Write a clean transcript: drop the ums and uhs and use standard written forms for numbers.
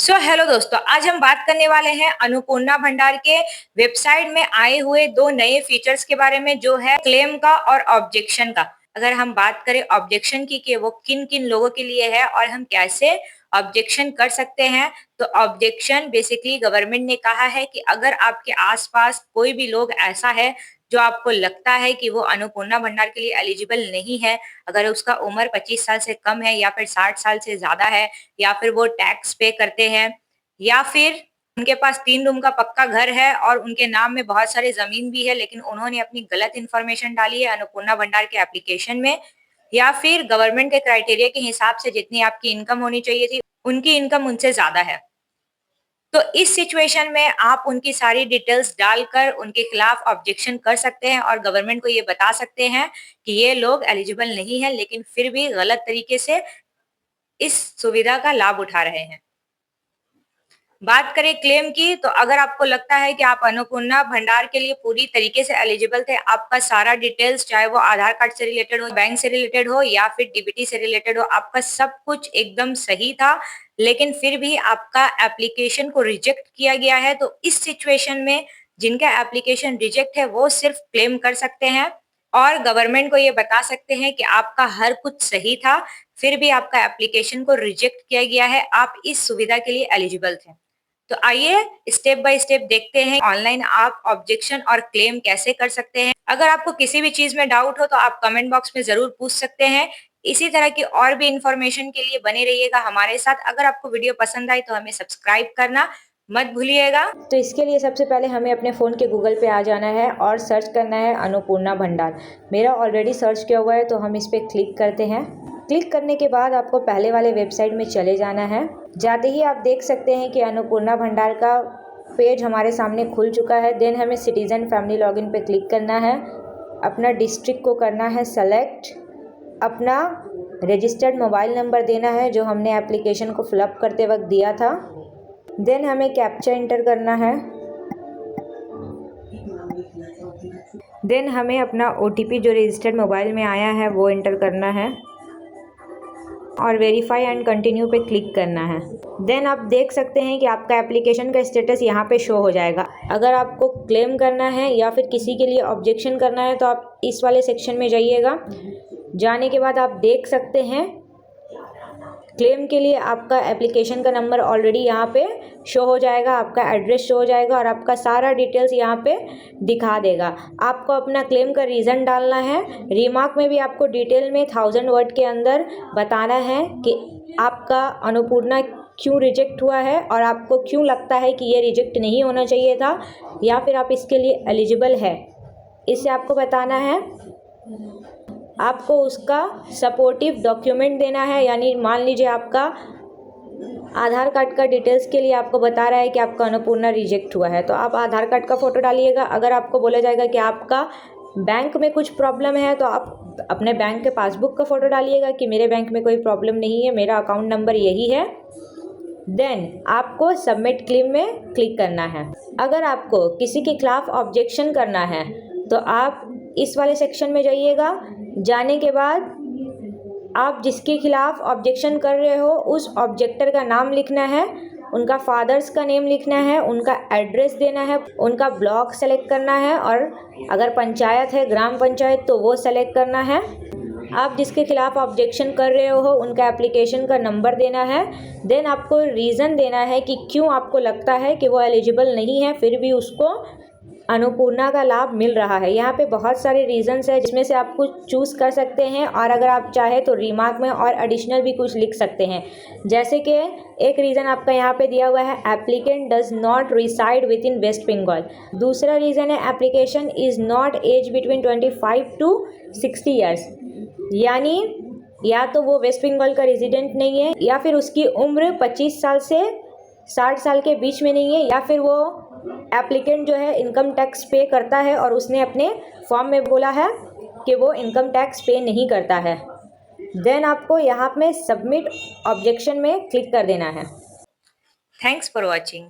Hello दोस्तों, आज हम बात करने वाले हैं अन्नपूर्णा भंडार के वेबसाइट में आए हुए दो नए फीचर्स के बारे में, जो है क्लेम का और ऑब्जेक्शन का। अगर हम बात करें ऑब्जेक्शन की कि वो किन किन लोगों के लिए है और हम कैसे ऑब्जेक्शन कर सकते हैं, तो ऑब्जेक्शन बेसिकली गवर्नमेंट ने कहा है कि अगर आपके आसपास कोई भी लोग ऐसा है जो आपको लगता है कि वो अन्नपूर्णा भंडार के लिए एलिजिबल नहीं है, अगर उसका उम्र 25 साल से कम है या फिर 60 साल से ज्यादा है, या फिर वो टैक्स पे करते हैं, या फिर उनके पास 3 रूम का पक्का घर है और उनके नाम में बहुत सारी जमीन भी है, लेकिन उन्होंने अपनी गलत इन्फॉर्मेशन डाली है अन्नपूर्णा भंडार के एप्लीकेशन में, या फिर गवर्नमेंट के क्राइटेरिया के हिसाब से जितनी आपकी इनकम होनी चाहिए थी, उनकी इनकम उनसे ज्यादा है। तो इस सिचुएशन में आप उनकी सारी डिटेल्स डालकर उनके खिलाफ ऑब्जेक्शन कर सकते हैं और गवर्नमेंट को ये बता सकते हैं कि ये लोग एलिजिबल नहीं है, लेकिन फिर भी गलत तरीके से इस सुविधा का लाभ उठा रहे हैं। बात करें क्लेम की, तो अगर आपको लगता है कि आप अन्नपूर्णा भंडार के लिए पूरी तरीके से एलिजिबल थे, आपका सारा डिटेल्स चाहे वो आधार कार्ड से रिलेटेड हो, बैंक से रिलेटेड हो या फिर डीबीटी से रिलेटेड हो, आपका सब कुछ एकदम सही था, लेकिन फिर भी आपका एप्लीकेशन को रिजेक्ट किया गया है, तो इस सिचुएशन में जिनका एप्लीकेशन रिजेक्ट है वो सिर्फ क्लेम कर सकते हैं और गवर्नमेंट को ये बता सकते हैं कि आपका हर कुछ सही था, फिर भी आपका एप्लीकेशन को रिजेक्ट किया गया है, आप इस सुविधा के लिए एलिजिबल थे। तो आइए स्टेप बाय स्टेप देखते हैं ऑनलाइन आप ऑब्जेक्शन और क्लेम कैसे कर सकते हैं। अगर आपको किसी भी चीज में डाउट हो तो आप कमेंट बॉक्स में जरूर पूछ सकते हैं। इसी तरह की और भी इंफॉर्मेशन के लिए बने रहिएगा हमारे साथ। अगर आपको वीडियो पसंद आई तो हमें सब्सक्राइब करना मत भूलिएगा। तो इसके लिए सबसे पहले हमें अपने फ़ोन के गूगल पे आ जाना है और सर्च करना है अन्नपूर्णा भंडार। मेरा ऑलरेडी सर्च किया हुआ है तो हम इस पर क्लिक करते हैं। क्लिक करने के बाद आपको पहले वाले वेबसाइट में चले जाना है। जाते ही आप देख सकते हैं कि अन्नपूर्णा भंडार का पेज हमारे सामने खुल चुका है। देन हमें सिटीज़न फैमिली लॉगिन पे क्लिक करना है। अपना डिस्ट्रिक्ट को करना है सेलेक्ट। अपना रजिस्टर्ड मोबाइल नंबर देना है जो हमने एप्लीकेशन को फिलअप करते वक्त दिया था। देन हमें कैप्चा इंटर करना है। देन हमें अपना OTP जो रजिस्टर्ड मोबाइल में आया है वो इंटर करना है और वेरीफाई एंड कंटिन्यू पे क्लिक करना है। देन आप देख सकते हैं कि आपका एप्लीकेशन का स्टेटस यहाँ पे शो हो जाएगा। अगर आपको क्लेम करना है या फिर किसी के लिए ऑब्जेक्शन करना है तो आप इस वाले सेक्शन में जाइएगा। जाने के बाद आप देख सकते हैं क्लेम के लिए आपका एप्लीकेशन का नंबर ऑलरेडी यहाँ पे शो हो जाएगा, आपका एड्रेस शो हो जाएगा और आपका सारा डिटेल्स यहाँ पे दिखा देगा। आपको अपना क्लेम का रीज़न डालना है। रिमार्क में भी आपको डिटेल में 1000 वर्ड के अंदर बताना है कि आपका अन्नपूर्णा क्यों रिजेक्ट हुआ है और आपको क्यों लगता है कि ये रिजेक्ट नहीं होना चाहिए था या फिर आप इसके लिए एलिजिबल है, इसे आपको बताना है। आपको उसका सपोर्टिव डॉक्यूमेंट देना है, यानी मान लीजिए आपका आधार कार्ड का डिटेल्स के लिए आपको बता रहा है कि आपका अन्नपूर्णा रिजेक्ट हुआ है, तो आप आधार कार्ड का फ़ोटो डालिएगा। अगर आपको बोला जाएगा कि आपका बैंक में कुछ प्रॉब्लम है तो आप अपने बैंक के पासबुक का फ़ोटो डालिएगा कि मेरे बैंक में कोई प्रॉब्लम नहीं है, मेरा अकाउंट नंबर यही है। देन आपको सबमिट क्लेम में क्लिक करना है। अगर आपको किसी के खिलाफ ऑब्जेक्शन करना है तो आप इस वाले सेक्शन में जाइएगा। जाने के बाद आप जिसके खिलाफ ऑब्जेक्शन कर रहे हो उस ऑब्जेक्टर का नाम लिखना है, उनका फादर्स का नेम लिखना है, उनका एड्रेस देना है, उनका ब्लॉक सेलेक्ट करना है और अगर पंचायत है, ग्राम पंचायत, तो वो सेलेक्ट करना है। आप जिसके खिलाफ ऑब्जेक्शन कर रहे हो उनका एप्लीकेशन का नंबर देना है। देन आपको रीज़न देना है कि क्यों आपको लगता है कि वो एलिजिबल नहीं है फिर भी उसको अन्नपूर्णा का लाभ मिल रहा है। यहाँ पे बहुत सारे रीजंस है जिसमें से आप कुछ चूज़ कर सकते हैं और अगर आप चाहें तो रिमार्क में और एडिशनल भी कुछ लिख सकते हैं। जैसे कि एक रीज़न आपका यहाँ पे दिया हुआ है, applicant does not reside within West Bengal. दूसरा रीज़न है application is not age between 25 to 60 years, यानी या तो वो वेस्ट बंगाल का रेजिडेंट नहीं है या फिर उसकी उम्र 25 साल से 60 साल के बीच में नहीं है, या फिर वो एप्लीकेंट जो है इनकम टैक्स पे करता है और उसने अपने फॉर्म में बोला है कि वो इनकम टैक्स पे नहीं करता है। देन आपको यहाँ पे सबमिट ऑब्जेक्शन में क्लिक कर देना है। Thanks for watching.